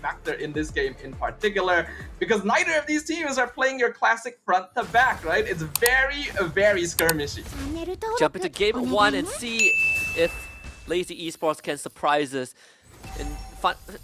factor in this game in particular, because neither of these teams are playing your classic front to back, right? It's very, very skirmishy. Jump into game 1 and see if LazyEsports can surprise us. And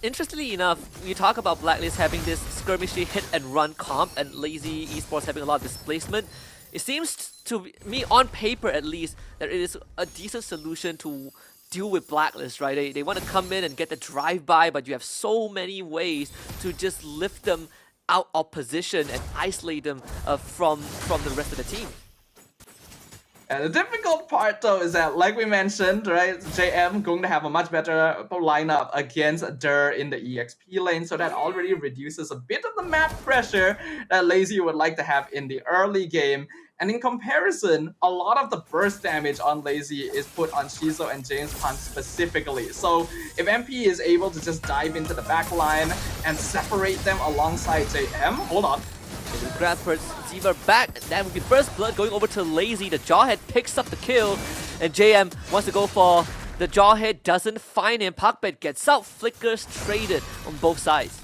interestingly enough, you talk about Blacklist having this skirmishy hit and run comp and LazyEsports having a lot of displacement. It seems to me, on paper at least, that it is a decent solution to deal with Blacklist, right? They want to come in and get the drive-by, but you have so many ways to just lift them out of position and isolate them from the rest of the team. And the difficult part though is that, like we mentioned, right, JM going to have a much better lineup against Dur in the EXP lane, so that already reduces a bit of the map pressure that Lazy would like to have in the early game. And in comparison, a lot of the burst damage on Lazy is put on Shizo and James Punk specifically. So if MP is able to just dive into the back line and separate them alongside JM, hold on. Grab Perceiver back, and that would be first blood going over to Lazy. The Jawhead picks up the kill, and JM wants to go for the Jawhead, doesn't find him. Pakbet gets out, flickers traded on both sides.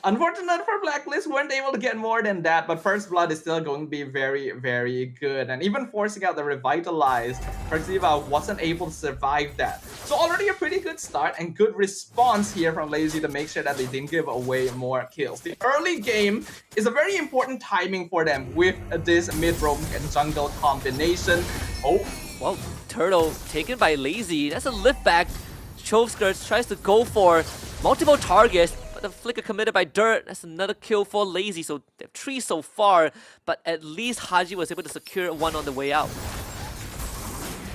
Unfortunate for Blacklist, weren't able to get more than that, but First Blood is still going to be very, very good. And even forcing out the Revitalize, Perciva wasn't able to survive that. So already a pretty good start and good response here from Lazy to make sure that they didn't give away more kills. The early game is a very important timing for them with this mid-roam and jungle combination. Oh, well, Turtle taken by Lazy. That's a lift back. Chovskirts tries to go for multiple targets. The flicker committed by Dirt. That's another kill for Lazy. So they have 3 so far, but at least Haji was able to secure one on the way out.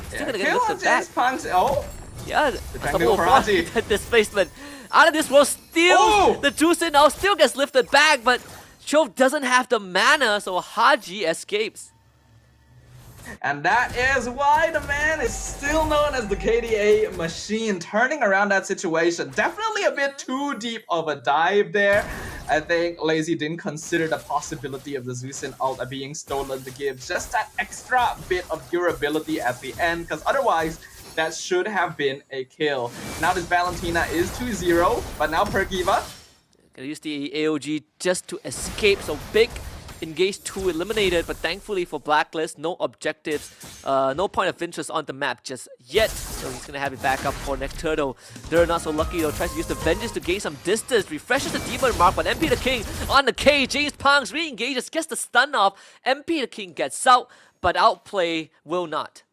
Still gonna get lifted back. Oh, yeah, the technical for Haji. Displacement. Out of this world, steals the Juicin now, still gets lifted back, but Chov doesn't have the mana, so Haji escapes. And that is why the man is still known as the KDA machine, turning around that situation. Definitely a bit too deep of a dive there. I think Lazy didn't consider the possibility of the Zeus'in ult being stolen to give just that extra bit of durability at the end, because otherwise that should have been a kill. Now this Valentina is 2-0, but now Pergiva gonna use the AOG just to escape, so big engage 2 eliminated, but thankfully for Blacklist, no objectives, no point of interest on the map just yet. So he's gonna have it back up for next Turtle. They're not so lucky though, tries to use the Vengeance to gain some distance, refreshes the Demon Mark, but MP the King on the K. James Punks re-engages, gets the stun off. MP the King gets out, but Outplay will not.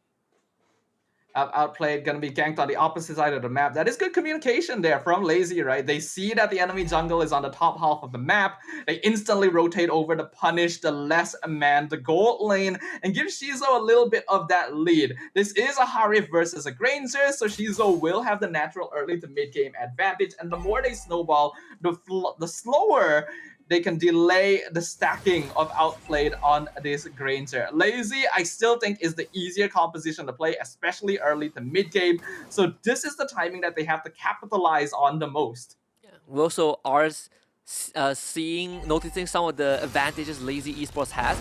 Outplayed, gonna be ganked on the opposite side of the map. That is good communication there from Lazy, right? They see that the enemy jungle is on the top half of the map. They instantly rotate over to punish the less manned gold lane and give Shizo a little bit of that lead. This is a Harif versus a Granger, so Shizo will have the natural early to mid game advantage, and the more they snowball, the slower they can delay the stacking of Outplayed on this Granger. Lazy, I still think, is the easier composition to play, especially early to mid-game. So this is the timing that they have to capitalize on the most. Yeah. We also are noticing some of the advantages LazyEsports has.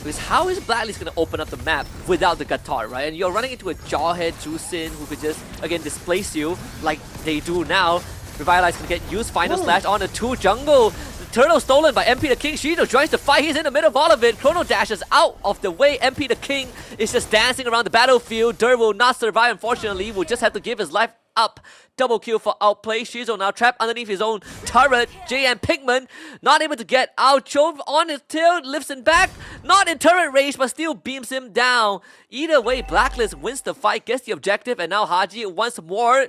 Because how is Blacklist going to open up the map without the Guitar, right? And you're running into a Jawhead Juicin who could just, again, displace you like they do now. Revitalize can get used, Final Slash on the 2 jungle. Turtle stolen by MP the King. Shido joins the fight. He's in the middle of all of it. Chrono dashes out of the way. MP the King is just dancing around the battlefield. Dur will not survive, unfortunately. Will just have to give his life up. Double kill for Outplay. Shizo now trapped underneath his own turret. JM Pigman not able to get out. Chove on his tail, lifts him back. Not in turret range, but still beams him down. Either way, Blacklist wins the fight, gets the objective, and now Haji once more.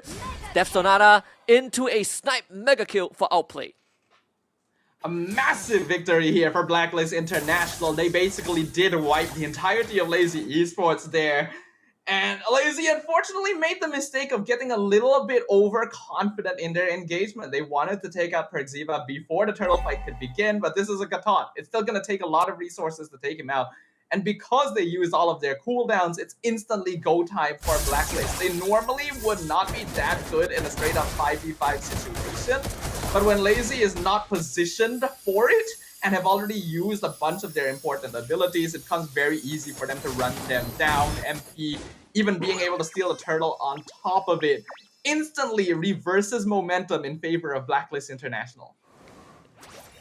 Death Sonata into a snipe mega kill for Outplay. A massive victory here for BlacklistInternational. They basically did wipe the entirety of LazyEsports there. And Lazy unfortunately made the mistake of getting a little bit overconfident in their engagement. They wanted to take out Perziva before the turtle fight could begin, but this is a Catan. It's still going to take a lot of resources to take him out. And because they used all of their cooldowns, it's instantly go time for Blacklist. They normally would not be that good in a straight up 5v5 situation, but when Lazy is not positioned for it and have already used a bunch of their important abilities, it becomes very easy for them to run them down. MP even being able to steal a turtle on top of it instantly reverses momentum in favor of Blacklist International.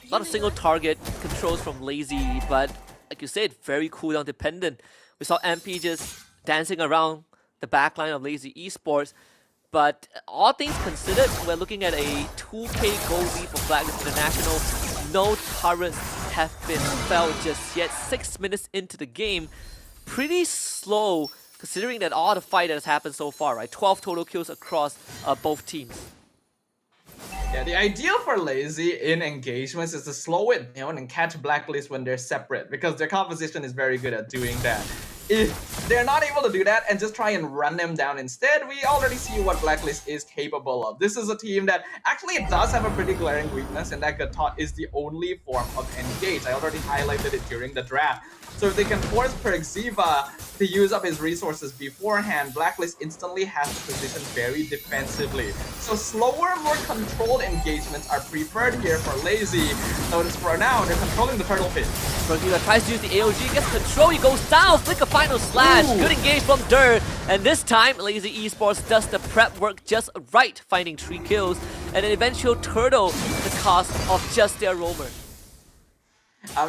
A lot of single target controls from Lazy, but like you said, very cooldown dependent. We saw MP just dancing around the backline of LazyEsports. But all things considered, we're looking at a 2k gold lead for Blacklist International. No turrets have been felled just yet. 6 minutes into the game. Pretty slow considering that all the fight that has happened so far, right? 12 total kills across both teams. Yeah, the ideal for Lazy in engagements is to slow it down and catch Blacklist when they're separate, because their composition is very good at doing that. If they're not able to do that and just try and run them down instead, we already see what Blacklist is capable of. This is a team that actually does have a pretty glaring weakness, and that Gatot is the only form of engage. I already highlighted it during the draft. So if they can force Perxiva to use up his resources beforehand, Blacklist instantly has to position very defensively. So slower, more controlled engagements are preferred here for Lazy. Notice for now, they're controlling the turtle pit. Perxiva tries to use the AOG, gets control, he goes down, flick a final slash. Ooh. Good engage from Dirt. And this time, LazyEsports does the prep work just right, finding 3 kills. And an eventual turtle at the cost of just their roamer.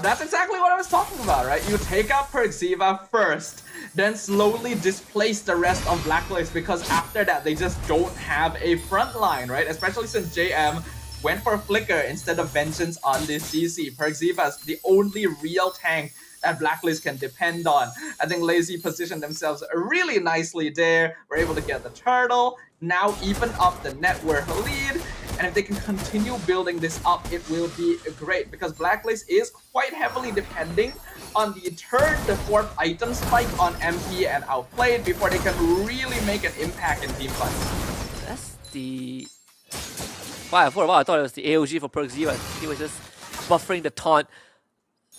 That's exactly what I was talking about, right? You take out Perxiva first, then slowly displace the rest of Blacklist, because after that they just don't have a front line, right? Especially since JM went for Flicker instead of Vengeance on this CC. Perxiva is the only real tank that Blacklist can depend on. I think Lazy positioned themselves really nicely there. We're able to get the turtle, now even up the net worth lead. And if they can continue building this up, it will be great, because Blacklist is quite heavily depending on the third to fourth item spike on MP and Outplayed before they can really make an impact in team fights. That's the... Wow, for a while I thought it was the AOG for Perxiva. He was just buffering the taunt.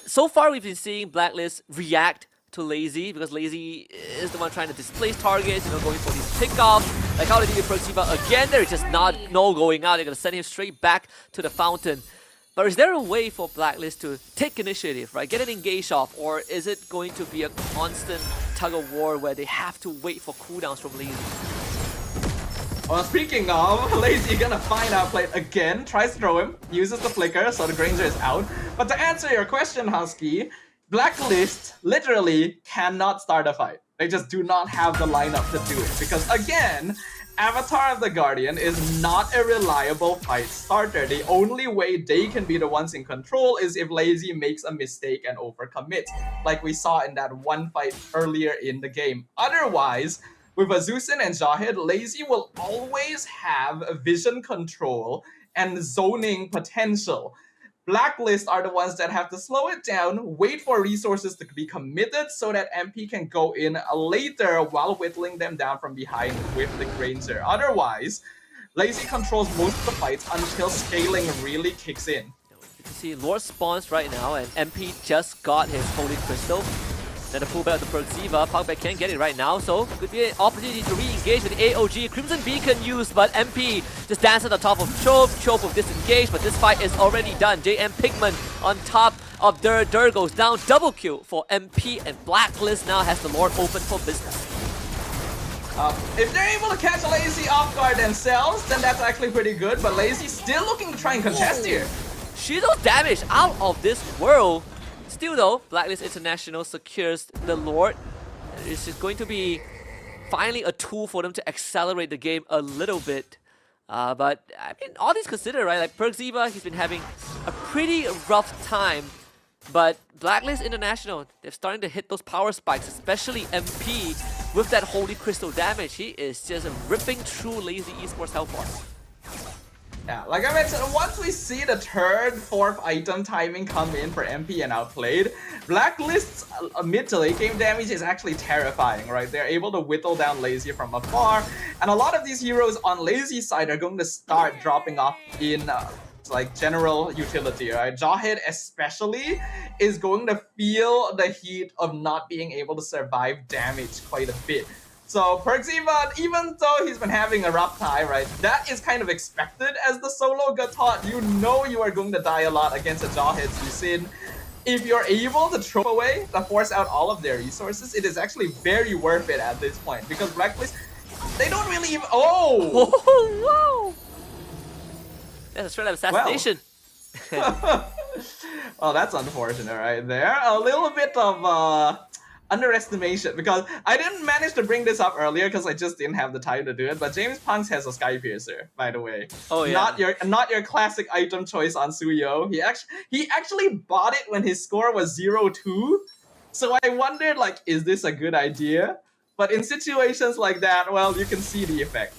So far we've been seeing Blacklist react to Lazy, because Lazy is the one trying to displace targets, going for these pickoffs. Like how they did with Perxiva again, they're just no going out. They're gonna send him straight back to the fountain. But is there a way for Blacklist to take initiative, right? Get an engage off, or is it going to be a constant tug of war where they have to wait for cooldowns from Lazy? Well, speaking of, Lazy gonna find Outplayed again, tries to throw him, uses the flicker, so the Granger is out. But to answer your question, Husky, Blacklist literally cannot start a fight. They just do not have the lineup to do it, because again, Avatar of the Guardian is not a reliable fight starter. The only way they can be the ones in control is if Lazy makes a mistake and overcommits, like we saw in that one fight earlier in the game. Otherwise, with Azusin and Jahid, Lazy will always have vision control and zoning potential. Blacklist are the ones that have to slow it down, wait for resources to be committed so that MP can go in later while whittling them down from behind with the Granger. Otherwise, Lazy controls most of the fights until scaling really kicks in. You can see Lord spawns right now, and MP just got his Holy Crystal. Then a pullback to Perxiva. Pugback can't get it right now, so could be an opportunity to re-engage with AOG. Crimson Beacon used, but MP just dances on top of Chope. Chope will disengage, but this fight is already done. JM Pigman on top of Dur. Dur goes down. Double kill for MP, and Blacklist now has the Lord open for business. If they're able to catch Lazy off guard themselves, then that's actually pretty good, but Lazy still looking to try and contest here. Shield damage out of this world. Still though, Blacklist International secures the Lord. It's just going to be finally a tool for them to accelerate the game a little bit. But I mean, all these considered, right? Like Perxiva, he's been having a pretty rough time. But Blacklist International, they're starting to hit those power spikes, especially MP with that Holy Crystal damage. He is just ripping through LazyEsports health bars. Yeah, like I mentioned, once we see the third, fourth item timing come in for MP and Outplayed, Blacklist's mid to late game damage is actually terrifying, right? They're able to whittle down Lazy from afar, and a lot of these heroes on Lazy's side are going to start dropping off in like general utility, right? Jahid especially is going to feel the heat of not being able to survive damage quite a bit. So Perxiva, even though he's been having a rough time, right, that is kind of expected as the solo Gatot. You know you are going to die a lot against a Jahid Zusin. If you're able to throw away, to force out all of their resources, it is actually very worth it at this point, because Blacklist They don't really even... Oh! Oh, whoa! That's a straight up assassination. Well, that's unfortunate right there. A little bit of underestimation, because I didn't manage to bring this up earlier because I just didn't have the time to do it. But James Punks has a Sky Piercer, by the way. Oh yeah. Not your classic item choice on Suyo. He actually bought it when his score was 0-2. So I wondered, like, is this a good idea? But in situations like that, well, you can see the effect.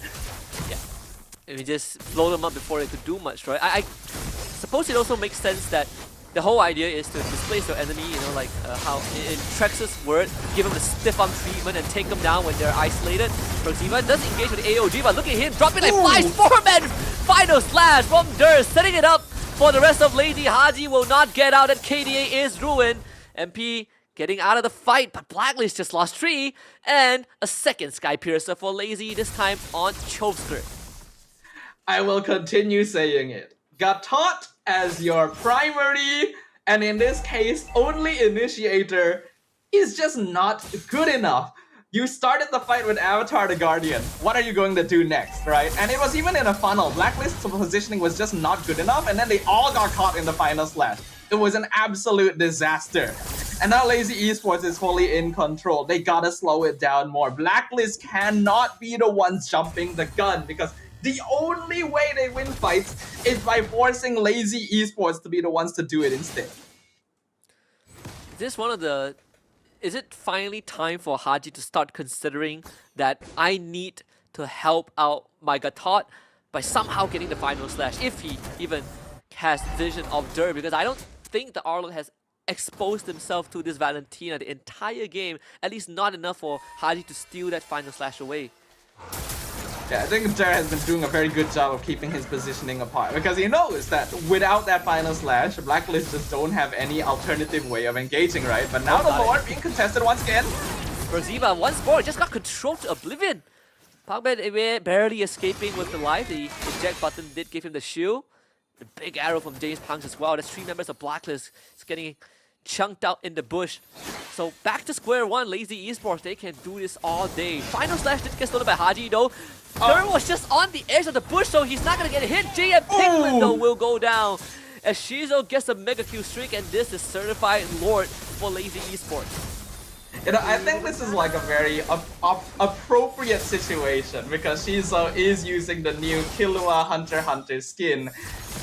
Yeah. We just blow them up before they could do much, right? I suppose it also makes sense that the whole idea is to displace your enemy, you know, like how in Trex's word, give them a stiff arm treatment and take them down when they're isolated. Proxiva does engage with the AOG, but look at him dropping like 5-4-man final slash from Durst, setting it up for the rest of Lazy. Haji will not get out, and KDA is ruined. MP getting out of the fight, but Blacklist just lost 3, and a second Sky Piercer for Lazy, this time on Chovsker. I will continue saying it. Got taught as your primary, and in this case, only initiator, is just not good enough. You started the fight with Avatar the Guardian. What are you going to do next, right? And it was even in a funnel. Blacklist's positioning was just not good enough, and then they all got caught in the final slash. It was an absolute disaster. And now LazyEsports is fully in control. They gotta slow it down more. Blacklist cannot be the ones jumping the gun, because the only way they win fights is by forcing LazyEsports to be the ones to do it instead. Is it finally time for Haji to start considering that I need to help out my Gatot by somehow getting the final slash, if he even has vision of Dur, because I don't think the Arlo has exposed himself to this Valentina the entire game, at least not enough for Haji to steal that final slash away. Yeah, I think Dur has been doing a very good job of keeping his positioning apart, because he knows that without that final slash, Blacklist just don't have any alternative way of engaging, right? But now the board being contested once again. Proxiva once more just got controlled to oblivion. Parkman barely escaping with the life. The eject button did give him the shield. The big arrow from James Punks as well. There's 3 members of Blacklist. It's getting chunked out in the bush. So back to square one. LazyEsports, they can do this all day. Final slash did get stolen by Haji though. Dur was just on the edge of the bush, so he's not gonna get a hit. JM Pinkman though will go down as Shizo gets a mega kill streak, and this is certified Lord for LazyEsports. You know, I think this is like a very appropriate situation, because Shizo is using the new Killua Hunter x Hunter skin.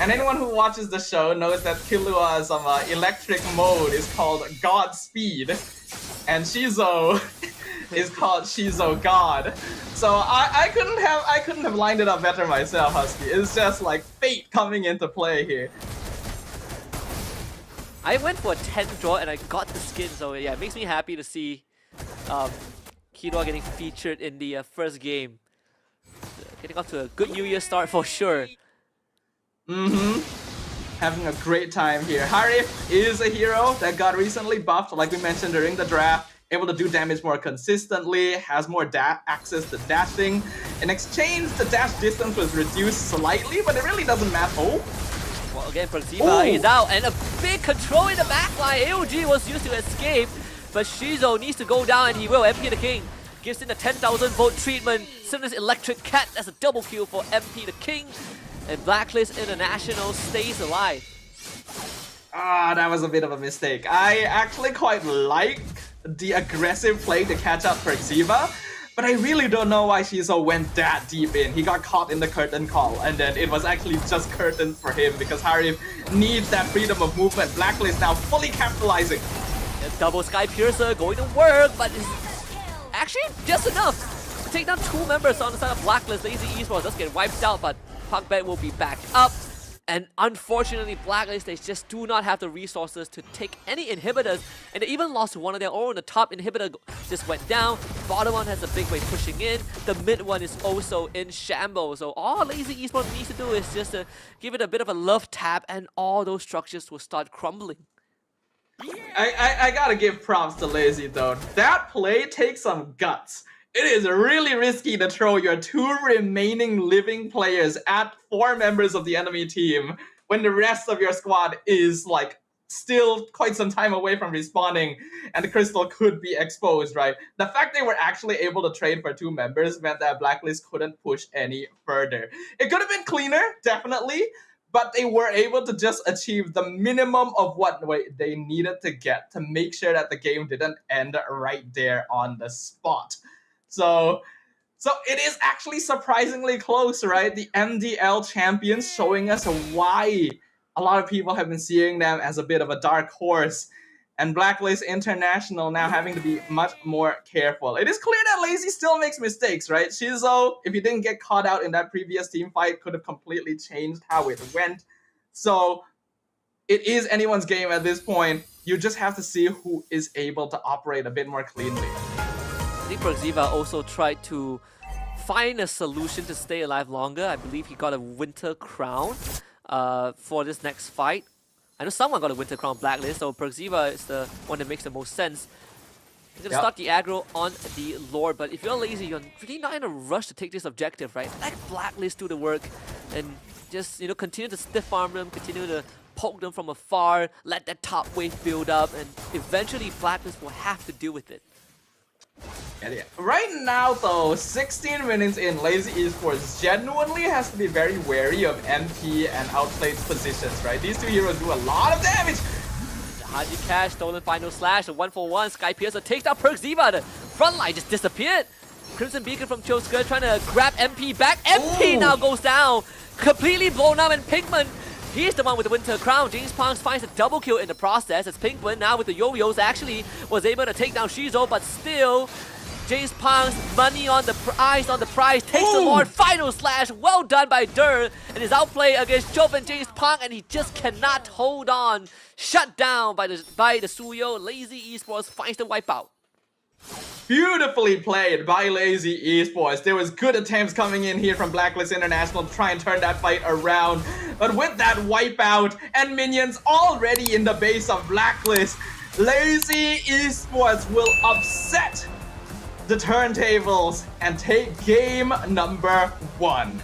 And anyone who watches the show knows that Killua's electric mode is called Godspeed, and Shizo is called Shizo God. So I couldn't have lined it up better myself, Husky. It's just like fate coming into play here. I went for a 10 draw and I got the skin, so yeah, it makes me happy to see Killua getting featured in the first game. Getting off to a good New Year start for sure. Having a great time here. Harif is a hero that got recently buffed, like we mentioned during the draft. Able to do damage more consistently, has more access to dashing. In exchange, the dash distance was reduced slightly, but it really doesn't matter. Oh! Well, again, Proxiva, he's out, and a big control in the backline. AOG was used to escape, but Shizo needs to go down, and he will. MP the King gives in a 10,000 volt treatment. Sinus Electric Cat, that's a double kill for MP the King, and Blacklist International stays alive. Ah, that was a bit of a mistake. I actually quite like the aggressive play to catch up Proxiva, but I really don't know why Shizo went that deep in. He got caught in the curtain call, and then it was actually just curtains for him, because Harif needs that freedom of movement. Blacklist now fully capitalizing. A double Sky Piercer going to work, but it's actually just enough to take down 2 members on the side of Blacklist. LazyEsports does get wiped out, but Punkbet will be back up. And unfortunately, Blacklist, they just do not have the resources to take any inhibitors, and they even lost one of their own. The top inhibitor just went down, bottom one has a big wave pushing in, the mid one is also in shambles. So all LazyEsports needs to do is just give it a bit of a love tap, and all those structures will start crumbling. I gotta give props to Lazy though. That play takes some guts. It is really risky to throw your 2 remaining living players at 4 members of the enemy team when the rest of your squad is like still quite some time away from respawning, and the crystal could be exposed, right? The fact they were actually able to trade for 2 members meant that Blacklist couldn't push any further. It could have been cleaner, definitely, but they were able to just achieve the minimum of what they needed to get to make sure that the game didn't end right there on the spot. So it is actually surprisingly close, right? The MDL champions showing us why a lot of people have been seeing them as a bit of a dark horse. And Blacklist International now having to be much more careful. It is clear that Lazy still makes mistakes, right? Shizo, if he didn't get caught out in that previous team fight, could have completely changed how it went. So it is anyone's game at this point. You just have to see who is able to operate a bit more cleanly. I think Perxiva also tried to find a solution to stay alive longer. I believe he got a Winter Crown for this next fight. I know someone got a Winter Crown Blacklist, so Perxiva is the one that makes the most sense. He's gonna start the aggro on the Lord, but if you're Lazy, you're really not in a rush to take this objective, right? Let Blacklist do the work and just, you know, continue to stiff arm them, continue to poke them from afar, let that top wave build up, and eventually Blacklist will have to deal with it. Yeah. Right now, though, 16 minutes in, LazyEsports genuinely has to be very wary of MP and outplayed positions, right? These 2 heroes do a lot of damage. Haji Cash, stolen final slash, a 1-for-1. Sky Piercer takes down Perxiva. The front line just disappeared. Crimson Beacon from Chosker trying to grab MP back. MP now goes down, completely blown up, and Pinkman, he's the one with the Winter Crown. James Punks finds a double kill in the process as Pinkman now with the yo-yos actually was able to take down Shizo, but still James Punks, money on the eyes on the prize, takes the Lord, final slash, well done by Dur, and his outplay against Jove and James Punk, and he just cannot hold on. Shut down by the Suyo. LazyEsports finds the wipeout. Beautifully played by LazyEsports. There was good attempts coming in here from Blacklist International to try and turn that fight around. But with that wipeout and minions already in the base of Blacklist, LazyEsports will upset the turntables and take game number 1.